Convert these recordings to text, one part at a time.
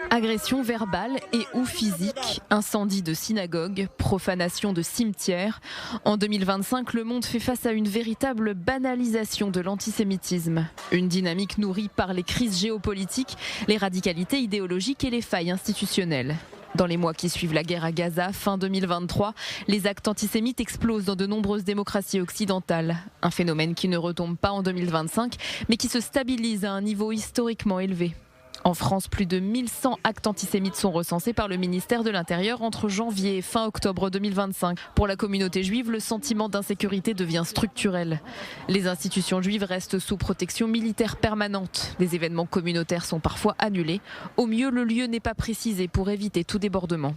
Agressions verbales et ou physiques, incendie de synagogues, profanation de cimetières. En 2025, le monde fait face à une véritable banalisation de l'antisémitisme. Une dynamique nourrie par les crises géopolitiques, les radicalités idéologiques et les failles institutionnelles. Dans les mois qui suivent la guerre à Gaza, fin 2023, les actes antisémites explosent dans de nombreuses démocraties occidentales. Un phénomène qui ne retombe pas en 2025, mais qui se stabilise à un niveau historiquement élevé. En France, plus de 1100 actes antisémites sont recensés par le ministère de l'Intérieur entre janvier et fin octobre 2025. Pour la communauté juive, le sentiment d'insécurité devient structurel. Les institutions juives restent sous protection militaire permanente. Des événements communautaires sont parfois annulés. Au mieux, le lieu n'est pas précisé pour éviter tout débordement.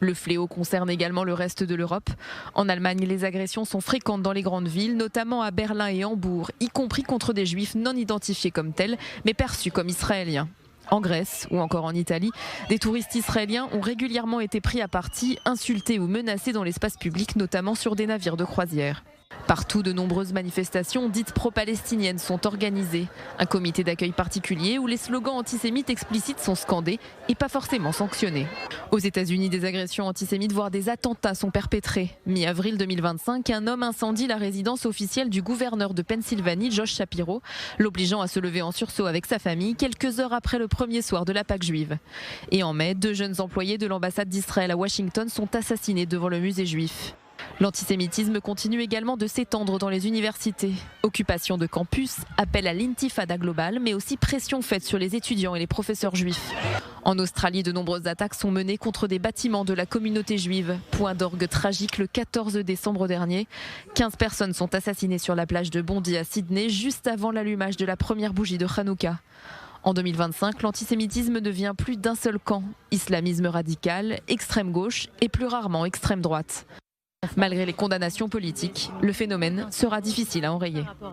Le fléau concerne également le reste de l'Europe. En Allemagne, les agressions sont fréquentes dans les grandes villes, notamment à Berlin et Hambourg, y compris contre des juifs non identifiés comme tels, mais perçus comme israéliens. En Grèce ou encore en Italie, des touristes israéliens ont régulièrement été pris à partie, insultés ou menacés dans l'espace public, notamment sur des navires de croisière. Partout, de nombreuses manifestations dites pro-palestiniennes sont organisées. Un comité d'accueil particulier où les slogans antisémites explicites sont scandés et pas forcément sanctionnés. Aux États-Unis, des agressions antisémites, voire des attentats sont perpétrés. Mi-avril 2025, un homme incendie la résidence officielle du gouverneur de Pennsylvanie, Josh Shapiro, l'obligeant à se lever en sursaut avec sa famille quelques heures après le premier soir de la Pâque juive. Et en mai, 2 jeunes employés de l'ambassade d'Israël à Washington sont assassinés devant le musée juif. L'antisémitisme continue également de s'étendre dans les universités. Occupation de campus, appel à l'intifada globale, mais aussi pression faite sur les étudiants et les professeurs juifs. En Australie, de nombreuses attaques sont menées contre des bâtiments de la communauté juive. Point d'orgue tragique le 14 décembre dernier. 15 personnes sont assassinées sur la plage de Bondi à Sydney, juste avant l'allumage de la première bougie de Hanouka. En 2025, l'antisémitisme ne vient plus d'un seul camp. Islamisme radical, extrême gauche et plus rarement extrême droite. Malgré les condamnations politiques, le phénomène sera difficile à enrayer.